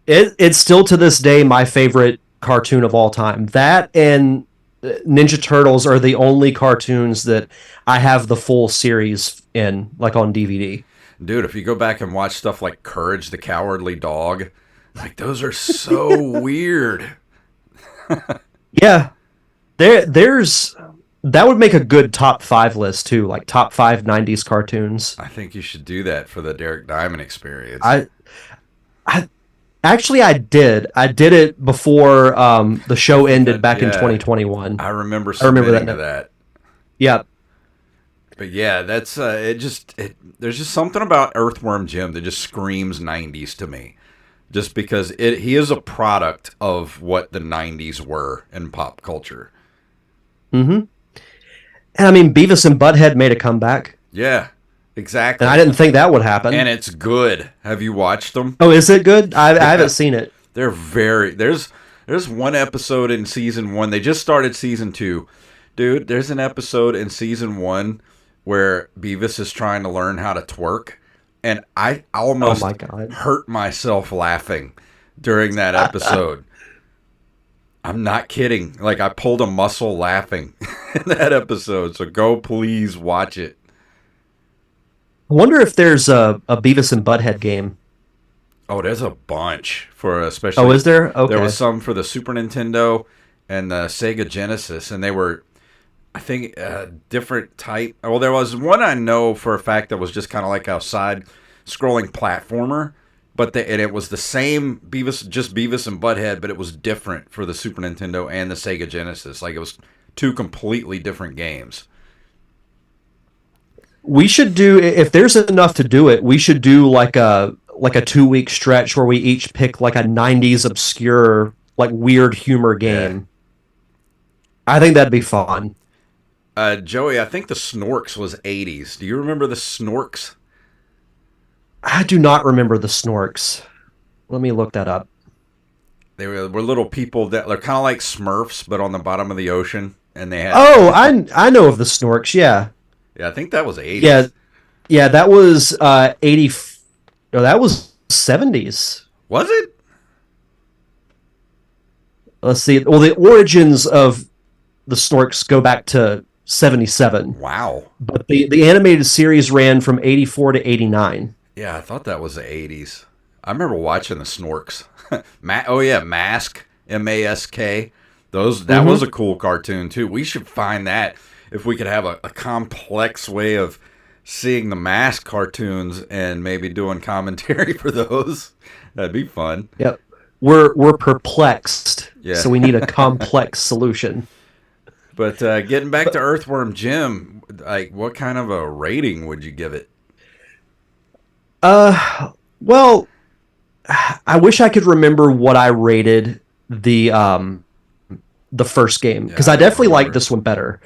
It's still to this day my favorite cartoon of all time. That and Ninja Turtles are the only cartoons that I have the full series in, like on DVD. Dude, if you go back and watch stuff like Courage the Cowardly Dog, like those are so weird. Yeah. There's that would make a good top 5 list too, like top 5 90s cartoons. I think you should do that for the Derek Diamond experience. Actually, I did it before the show ended back in 2021. I remember submitting to that. Yeah. But yeah, that's there's just something about Earthworm Jim that just screams 90s to me. Just because he is a product of what the 90s were in pop culture. Mm-hmm. And I mean, Beavis and Butthead made a comeback. Yeah, exactly. And I didn't think that would happen. And it's good. Have you watched them? Oh, is it good? I haven't seen it. They're there's one episode in season 1. They just started season 2. Dude, there's an episode in season 1 where Beavis is trying to learn how to twerk, and I Oh almost my god. hurt myself laughing during that episode. I'm not kidding. Like, I pulled a muscle laughing in that episode. So go please watch it. I wonder if there's a Beavis and Butthead game. Oh, there's a bunch for Oh, especially is there? there was Okay. some for the Super Nintendo and the Sega Genesis, and they were, I think, different type. Well, there was one I know for a fact that was just kind of like a side scrolling platformer, but and it was the same Beavis, just Beavis and Butthead, but it was different for the Super Nintendo and the Sega Genesis. Like, it was two completely different games. We should do, if there's enough to do it, we should do like a 2 week stretch where we each pick like a 90s obscure like weird humor Yeah. game. I think that'd be fun. Joey, I think the Snorks was 80s. Do you remember the Snorks? I do not remember the Snorks. Let me look that up. They were little people that they're kind of like Smurfs, but on the bottom of the ocean, and they had. Oh, I know of the Snorks. Yeah. Yeah, I think that was 80s. Yeah. Yeah, that was 80. No, that was 70s. Was it? Let's see. Well, the origins of the Snorks go back to 77, Wow. but the animated series ran from 84 to 89. Yeah, I thought that was the 80s. I remember watching the Snorks. Oh yeah, Mask, Mask. That was a cool cartoon too. We should find that if we could have a complex way of seeing the Mask cartoons and maybe doing commentary for those. That'd be fun. Yep. We're perplexed. Yeah. So we need a complex solution. But getting back to Earthworm Jim, like, what kind of a rating would you give it? Well, I wish I could remember what I rated the first game because Yeah, I I don't definitely like remember. this one better.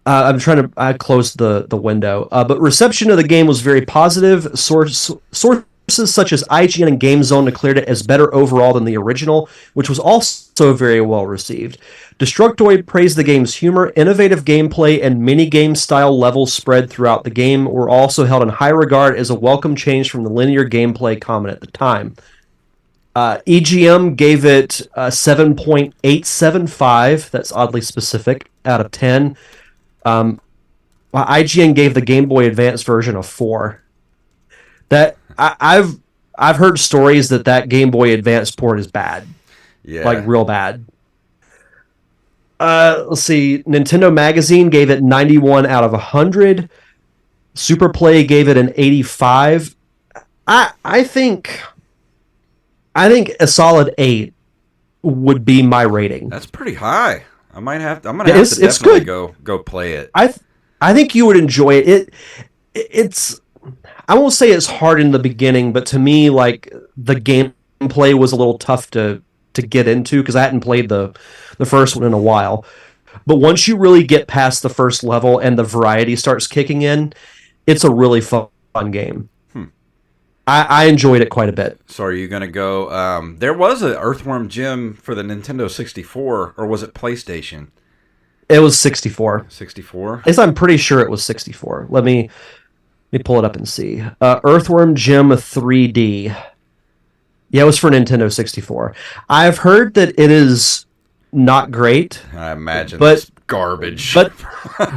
I'm trying to. I closed the window, but reception of the game was very positive. Sources such as IGN and GameZone declared it as better overall than the original, which was also very well received. Destructoid praised the game's humor, innovative gameplay, and mini-game style levels spread throughout the game were also held in high regard as a welcome change from the linear gameplay common at the time. EGM gave it 7.875. That's oddly specific out of 10. IGN gave the Game Boy Advance version a 4. That I've heard stories that Game Boy Advance port is bad, Yeah. like real bad. Let's see. Nintendo Magazine gave it 91 out of 100. Superplay gave it an 85. I think a solid 8 would be my rating. That's pretty high. I'm gonna have to It's definitely good. go play it. I think you would enjoy it. It's I won't say it's hard in the beginning, but to me, like the gameplay was a little tough to get into because I hadn't played the first one in a while. But once you really get past the first level and the variety starts kicking in, it's a really fun game. I enjoyed it quite a bit. So are you gonna go? There was a Earthworm Jim for the Nintendo 64, or was it PlayStation It was 64. 64? At least I'm pretty sure it was 64. Let me pull it up and see. Earthworm Jim 3D. Yeah, it was for Nintendo 64. I've heard that it is not great, I imagine but it's garbage. but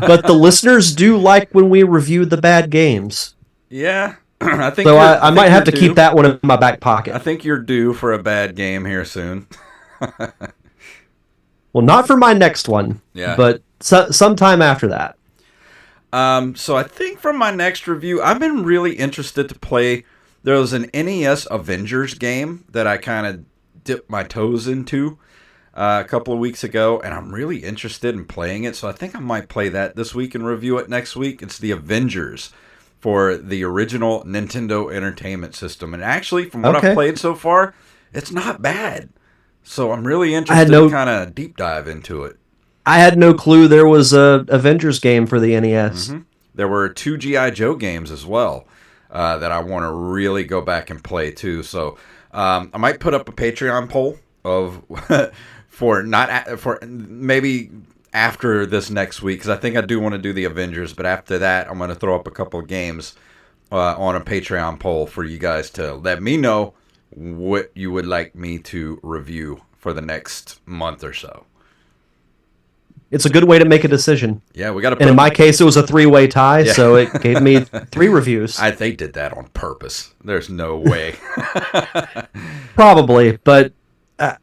but the listeners do like when we review the bad games. yeah, I think So you're- I think might have you're to keep due. that one in my back I pocket. think you're due for a bad game here soon. Well, not for my next one, Yeah. but sometime after that. So I think from my next review, I've been really interested to play. There was an NES Avengers game that I kind of dipped my toes into a couple of weeks ago, and I'm really interested in playing it. So I think I might play that this week and review it next week. It's the Avengers for the original Nintendo Entertainment System, and actually, from what Okay. I've played so far, it's not bad. So I'm really I interested had no to kind of deep dive into it. I had no clue there was a Avengers game for the NES. There were 2 G.I. Joe games as well that I want to really go back and play too. So I might put up a Patreon poll of for maybe after this next week, because I think I do want to do the Avengers. But after that, I'm going to throw up a couple of games on a Patreon poll for you guys to let me know what you would like me to review for the next month or so. It's a good way to make a decision. Yeah, we got to. And in my case, it was a 3-way tie, so it gave me 3 reviews. They did that on purpose. There's no way. Probably, but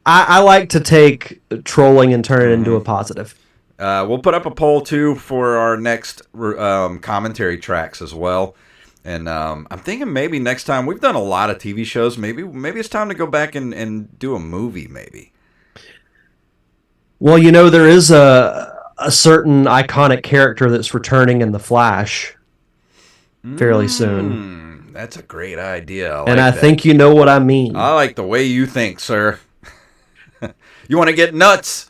I like to take trolling and turn it into a positive. We'll put up a poll too for our next commentary tracks as well. And I'm thinking maybe next time, we've done a lot of TV shows. Maybe it's time to go back and do a movie. Maybe. Well, there is a certain iconic character that's returning in The Flash fairly soon. That's a great idea. I think you know what I mean. I like the way you think, sir. You want to get nuts?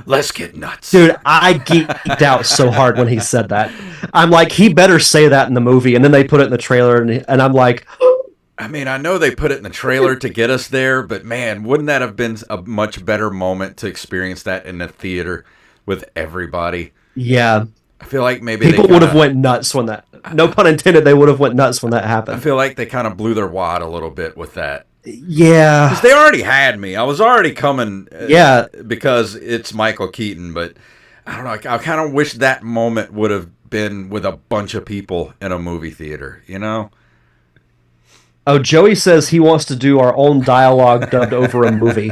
Let's get nuts. Dude, I geeked out so hard when he said that. I'm like, he better say that in the movie. And then they put it in the trailer, and I'm like... I mean, I know they put it in the trailer to get us there, but man, wouldn't that have been a much better moment to experience that in the theater with everybody? Yeah. I feel like maybe people would have went nuts when that... No pun intended, they would have went nuts when that happened. I feel like they kind of blew their wad a little bit with that. Yeah. Because they already had me. I was already coming because it's Michael Keaton, but I don't know. I kind of wish that moment would have been with a bunch of people in a movie theater, Oh, Joey says he wants to do our own dialogue dubbed over a movie.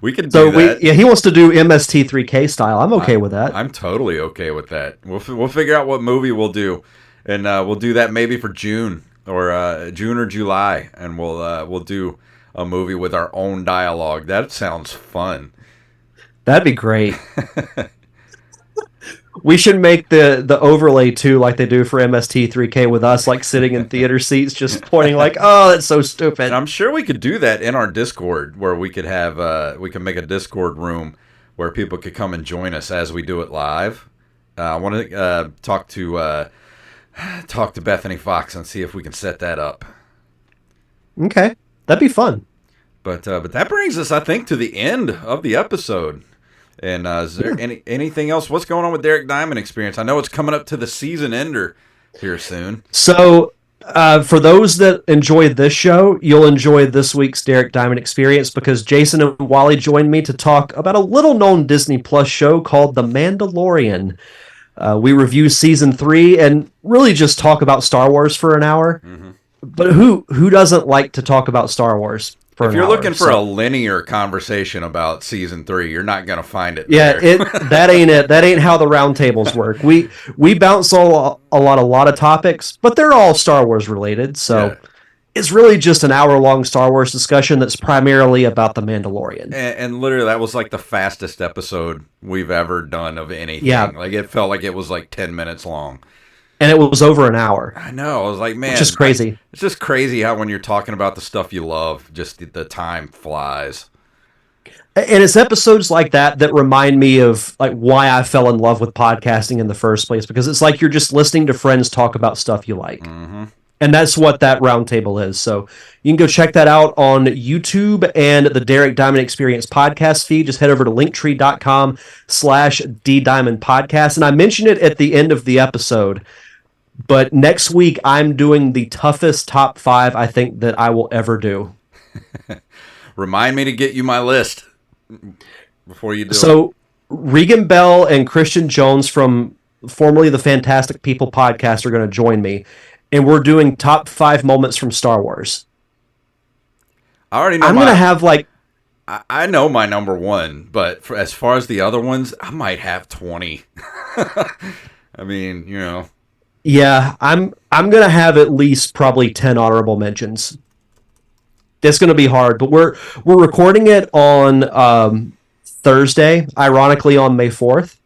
We could do that. He wants to do MST3K style. I'm okay with that. I'm totally okay with that. We'll figure out what movie we'll do, and we'll do that maybe for June or July, and we'll do a movie with our own dialogue. That sounds fun. That'd be great. We should make the overlay too, like they do for MST3K, with us like sitting in theater seats, just pointing like, "Oh, that's so stupid." And I'm sure we could do that in our Discord, where we could have we can make a Discord room where people could come and join us as we do it live. I want to talk to Bethany Fox and see if we can set that up. Okay, that'd be fun. But that brings us, I think, to the end of the episode. And is there anything else? What's going on with Derek Diamond Experience? I know it's coming up to the season ender here soon. So for those that enjoyed this show, you'll enjoy this week's Derek Diamond Experience, because Jason and Wally joined me to talk about a little-known Disney Plus show called The Mandalorian. We review season 3 and really just talk about Star Wars for an hour. Mm-hmm. But who doesn't like to talk about Star Wars? If you're looking for a linear conversation about season 3, you're not going to find it. Yeah, that ain't it. That ain't how the roundtables work. We bounce a lot of topics, but they're all Star Wars related. So it's really just an hour-long Star Wars discussion that's primarily about The Mandalorian. And literally, that was like the fastest episode we've ever done of anything. Yeah. Like, it felt like it was like 10 minutes long. And it was over an hour. I know. I was like, man. Which is crazy. It's just crazy how when you're talking about the stuff you love, just the time flies. And it's episodes like that remind me of like why I fell in love with podcasting in the first place, because it's like you're just listening to friends talk about stuff you like. Mm-hmm. And that's what that roundtable is. So you can go check that out on YouTube and the Derek Diamond Experience podcast feed. Just head over to linktree.com/DDiamondPodcast. And I mentioned it at the end of the episode, but next week I'm doing the toughest top 5 I think that I will ever do. Remind me to get you my list before you do it. So Regan Bell and Christian Jones from formerly the Fantastic People podcast are going to join me. And we're doing top 5 moments from Star Wars. I already know. I'm going to have like... I know my number 1, but as far as the other ones, I might have 20. I mean, Yeah, I'm going to have at least probably 10 honorable mentions. It's going to be hard, but we're recording it on Thursday, ironically on May 4th.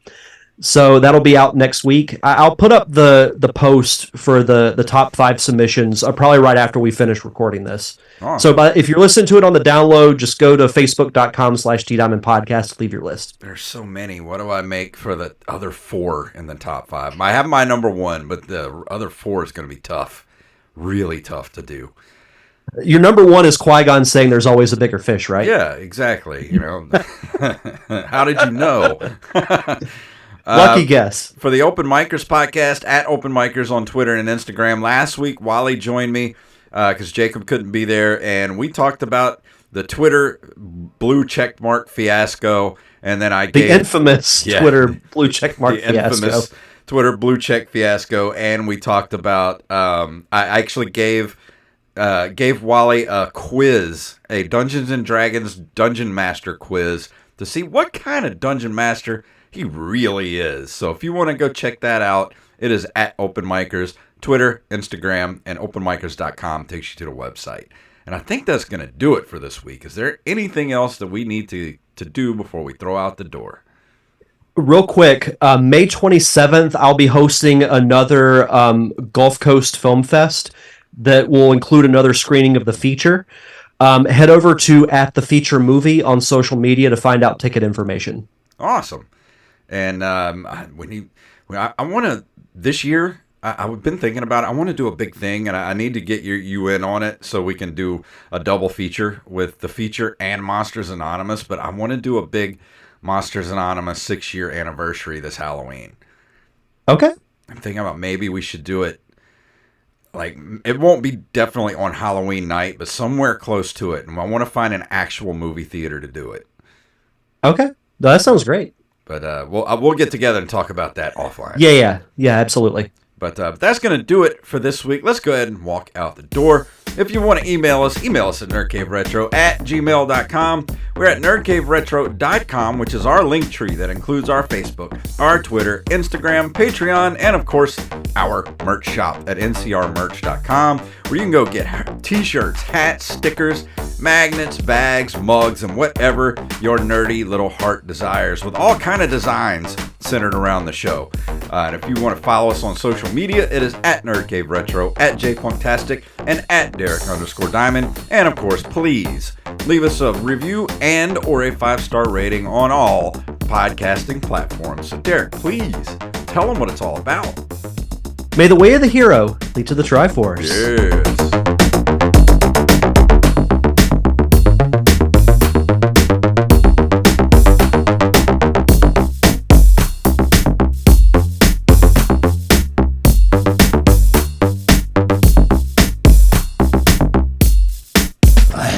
So that'll be out next week. I'll put up the post for the top 5 submissions probably right after we finish recording this. Oh. So if you're listening to it on the download, just go to facebook.com/DDiamondPodcast to leave your list. There's so many. What do I make for the other 4 in the top 5? I have my number 1, but the other 4 is going to be tough. Really tough to do. Your number 1 is Qui-Gon saying there's always a bigger fish, right? Yeah, exactly. How did you know? Lucky guess. For the Open Micers podcast, at Open Micers on Twitter and Instagram. Last week, Wally joined me because Jacob couldn't be there, and we talked about the Twitter blue check mark fiasco, and then I gave... The infamous Twitter blue check mark fiasco. Twitter blue check fiasco, and we talked about... I actually gave Wally a quiz, a Dungeons & Dragons Dungeon Master quiz, to see what kind of Dungeon Master he really is. So if you want to go check that out, it is at Open Micers, Twitter, Instagram, and openmicers.com takes you to the website. And I think that's going to do it for this week. Is there anything else that we need to do before we throw out the door? Real quick, May 27th, I'll be hosting another Gulf Coast Film Fest that will include another screening of the feature. Head over to @thefeaturemovie on social media to find out ticket information. Awesome. And I want to, this year, I've been thinking about it. I want to do a big thing, and I need to get you in on it so we can do a double feature with the feature and Monsters Anonymous. But I want to do a big Monsters Anonymous 6-year anniversary this Halloween. Okay. I'm thinking about maybe we should do it. Like, it won't be definitely on Halloween night, but somewhere close to it. And I want to find an actual movie theater to do it. Okay. No, that sounds great. But we'll get together and talk about that offline. Yeah, absolutely. But that's going to do it for this week. Let's go ahead and walk out the door. If you want to email us at nerdcaveretro@gmail.com. We're at nerdcaveretro.com, which is our link tree that includes our Facebook, our Twitter, Instagram, Patreon, and of course, our merch shop at ncrmerch.com, where you can go get t-shirts, hats, stickers, magnets, bags, mugs, and whatever your nerdy little heart desires, with all kind of designs centered around the show. And if you want to follow us on social media, it is at nerdcaveretro, at jpunktastic, and at Derek_Diamond. And of course, please leave us a review and or a 5-star rating on all podcasting platforms. So Derek, please tell them what it's all about. May the way of the hero lead to the Triforce. Yes.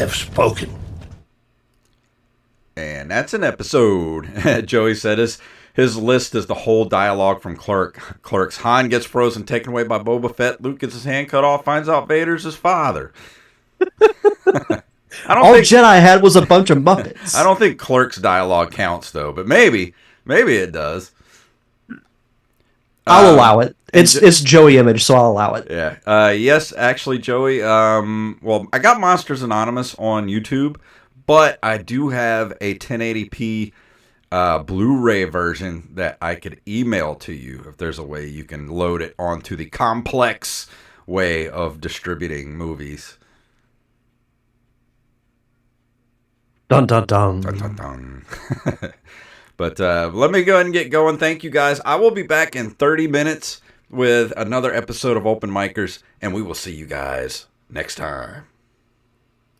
Spoken. And that's an episode. Joey said his list is the whole dialogue from Clerks. Han gets frozen, taken away by Boba Fett. Luke gets his hand cut off, finds out Vader's his father. All Jedi had was a bunch of Muppets. I don't think Clerks dialogue counts, though, but maybe it does. I'll allow it. It's Joey image, so I'll allow it. Yeah. Yes, actually, Joey. Well, I got Monsters Anonymous on YouTube, but I do have a 1080p Blu-ray version that I could email to you if there's a way you can load it onto the complex way of distributing movies. Dun dun dun. Dun dun dun. But let me go ahead and get going. Thank you, guys. I will be back in 30 minutes with another episode of Open Micers, and we will see you guys next time.